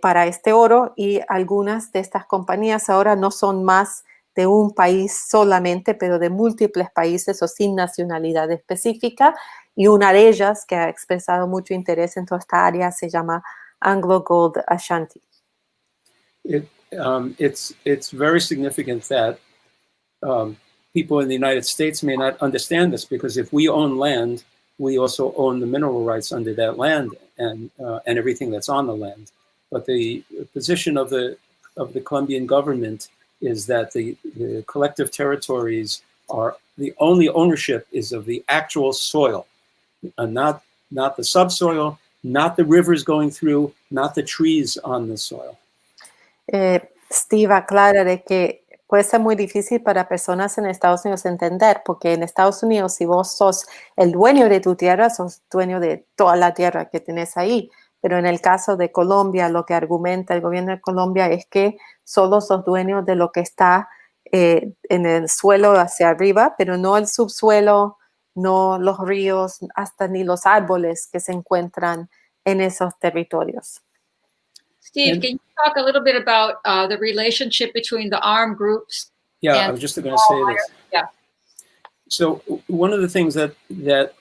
para este oro, y algunas de estas compañías ahora no son más de un país solamente, pero de múltiples países o sin nacionalidad específica, y una de ellas que ha expresado mucho interés en toda esta área se llama Anglo Gold Ashanti. It's very significant that people in the United States may not understand this, because if we own land, we also own the mineral rights under that land and everything that's on the land. But the position of the Colombian government is that the collective territories are the only ownership is of the actual soil, not the subsoil, not the rivers going through, not the trees on the soil. Steve aclara de que puede ser muy difícil para personas en Estados Unidos entender, porque en Estados Unidos, si vos sos el dueño de tu tierra, sos dueño de toda la tierra que tenés ahí. Pero en el caso de Colombia, lo que argumenta el gobierno de Colombia es que solo sos dueño de lo que está en el suelo hacia arriba, pero no el subsuelo, no los ríos, hasta ni los árboles que se encuentran en esos territorios. Steve, can you talk a little bit about the relationship between the armed groups? Yeah, I was just going to say this. Yeah. So one of the things that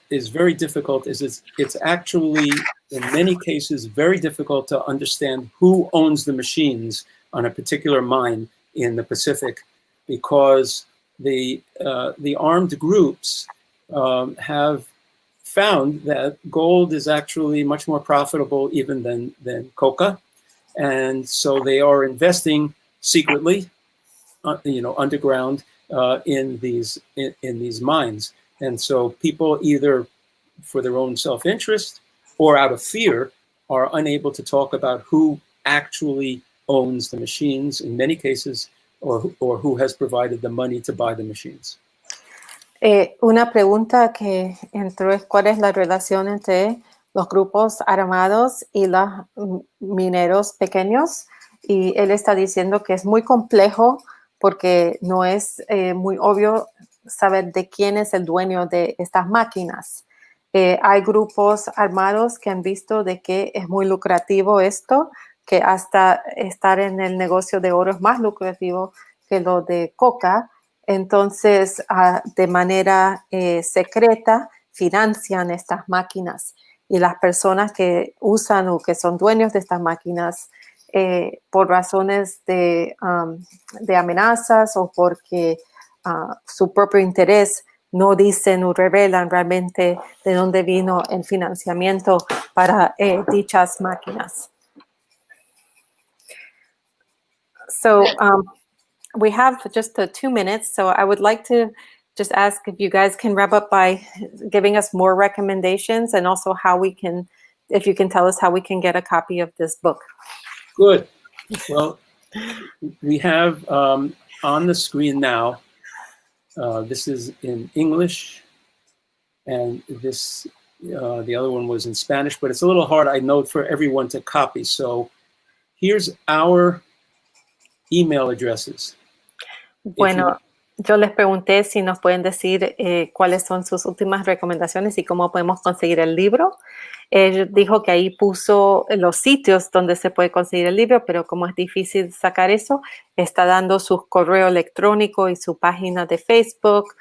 is very difficult is it's actually, in many cases, very difficult to understand who owns the machines on a particular mine in the Pacific, because the armed groups have found that gold is actually much more profitable even than coca. And so they are investing secretly, underground in these mines. And so people, either for their own self-interest or out of fear, are unable to talk about who actually owns the machines in many cases, or who has provided the money to buy the machines. Una pregunta que entró es cuál es la relación entre los grupos armados y los mineros pequeños, y él está diciendo que es muy complejo porque no es muy obvio saber de quién es el dueño de estas máquinas. Hay grupos armados que han visto de que es muy lucrativo esto, que hasta estar en el negocio de oro es más lucrativo que lo de coca. Entonces, de manera secreta, financian estas máquinas. Y las personas que usan o que son dueños de estas máquinas por razones de amenazas o porque su propio interés no dicen o revelan realmente de dónde vino el financiamiento para dichas máquinas. So, we have just 2 minutes, so I would like to just ask if you guys can wrap up by giving us more recommendations, and also if you can tell us how we can get a copy of this book. Good. Well, we have on the screen now, this is in English, and this the other one was in Spanish, but it's a little hard, I know, for everyone to copy. So here's our email addresses. Bueno, yo les pregunté si nos pueden decir cuáles son sus últimas recomendaciones y cómo podemos conseguir el libro. Él dijo que ahí puso los sitios donde se puede conseguir el libro, pero como es difícil sacar eso, está dando su correo electrónico y su página de Facebook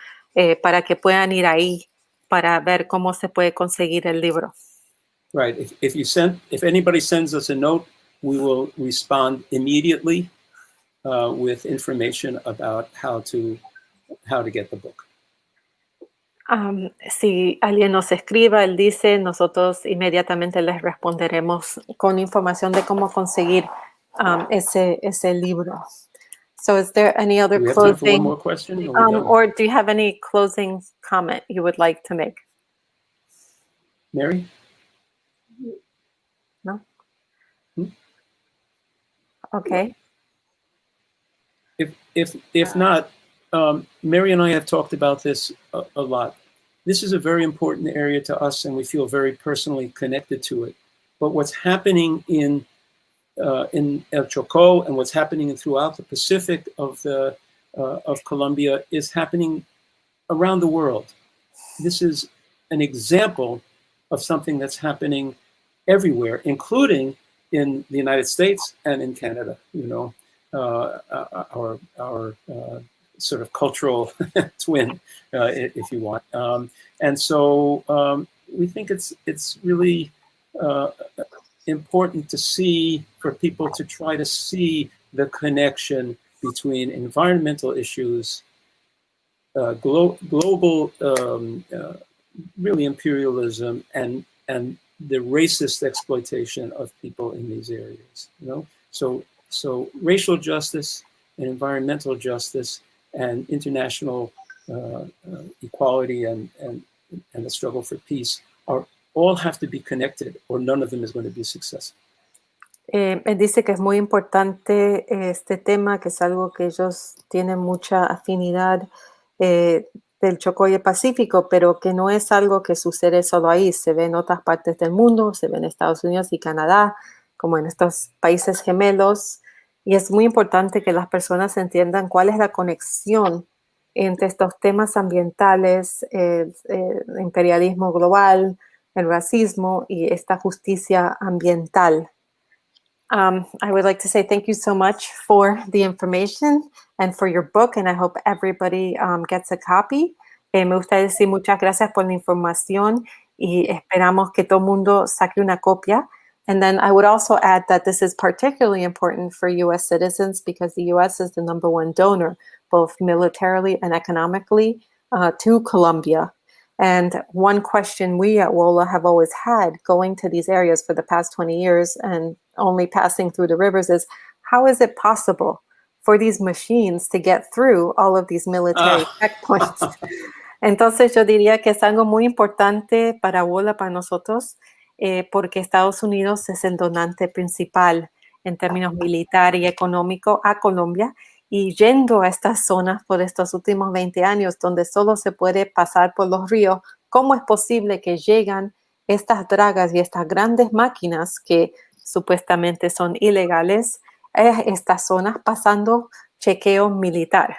para que puedan ir ahí para ver cómo se puede conseguir el libro. Right. If anybody sends us a note, we will respond immediately with information about how to get the book. Si alguien nos escriba, él dice, nosotros inmediatamente les responderemos con información de cómo conseguir ese libro. So is there any other Do we have time for one closing, more question? or do you have any closing comment you would like to make? Mary? No? Okay. If not, Mary and I have talked about this a lot. This is a very important area to us, and we feel very personally connected to it. But what's happening in El Chocó and what's happening throughout the Pacific of Colombia is happening around the world. This is an example of something that's happening everywhere, including in the United States and in Canada. Our sort of cultural twin, if you want. And so we think it's really important to see, for people to try to see the connection between environmental issues, global really imperialism, and the racist exploitation of people in these areas. So racial justice and environmental justice and international equality and the struggle for peace all have to be connected, or none of them is going to be successful. Él dice que es muy importante este tema, que es algo que ellos tienen mucha afinidad del Chocó y el Pacífico, pero que no es algo que sucede solo ahí, se ve en otras partes del mundo, se ve en Estados Unidos y Canadá, como en estos países gemelos, y es muy importante que las personas entiendan cuál es la conexión entre estos temas ambientales, el imperialismo global, el racismo y esta justicia ambiental. I would like to say thank you so much for the information and for your book, and I hope everybody gets a copy. Me gustaría decir muchas gracias por la información y esperamos que todo el mundo saque una copia. And then I would also add that this is particularly important for U.S. citizens because the U.S. is the #1 donor, both militarily and economically, to Colombia. And one question we at WOLA have always had going to these areas for the past 20 years and only passing through the rivers is, how is it possible for these machines to get through all of these military checkpoints? Entonces yo diría que es algo muy importante para WOLA, para nosotros, porque Estados Unidos es el donante principal en términos militar y económico a Colombia, y yendo a estas zonas por estos últimos 20 años donde solo se puede pasar por los ríos, ¿cómo es posible que llegan estas dragas y estas grandes máquinas que supuestamente son ilegales a estas zonas pasando chequeo militar?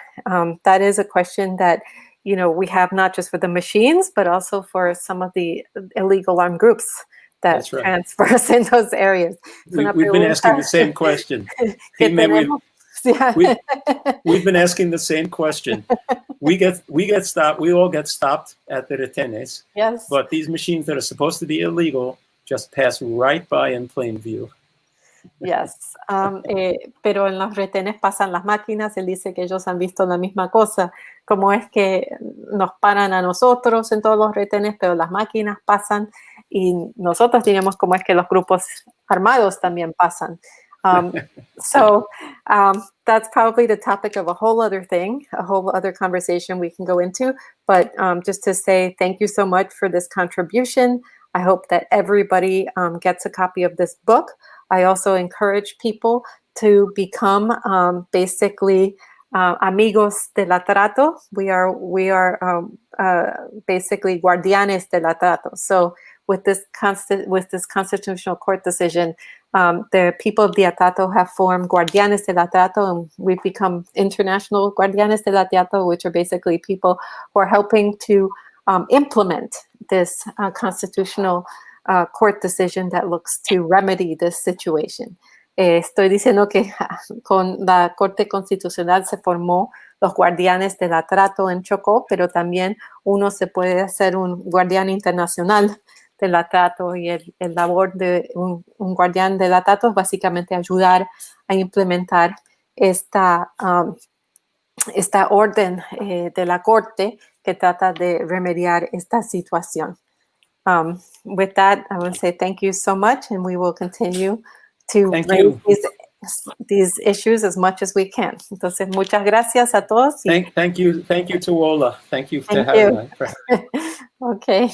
That is a question that, you know, we have not just for the machines, but also for some of the illegal armed groups that transfer us in those areas. We've been asking the same question. We've been asking the same question. We get stopped. We all get stopped at the retenes. Yes. But these machines that are supposed to be illegal just pass right by in plain view. Yes. Pero en los retenes pasan las máquinas. Él dice que ellos han visto la misma cosa. Como es que nos paran a nosotros en todos los retenes, pero las máquinas pasan y nosotros tenemos como es que los grupos armados también pasan. So that's probably the topic of a whole other thing, a whole other conversation we can go into. But just to say thank you so much for this contribution. I hope that everybody gets a copy of this book. I also encourage people to become basically amigos de la trato. We are basically guardianes de la trato. So with this constitutional court decision, the people of the Atato have formed Guardianes de la Trato, and we've become international Guardianes de la Trato, which are basically people who are helping to implement this constitutional court decision that looks to remedy this situation. Estoy diciendo que con la Corte Constitucional se formó los Guardianes de la Trato en Chocó, pero también uno se puede hacer un guardián internacional de la trato, y el labor de un guardián de la trato es básicamente ayudar a implementar esta orden de la Corte que trata de remediar esta situación. With that, I want to say thank you so much, and we will continue to raise these issues as much as we can. Entonces, muchas gracias a todos. Thank you to Ola. Thank you for having me. Okay.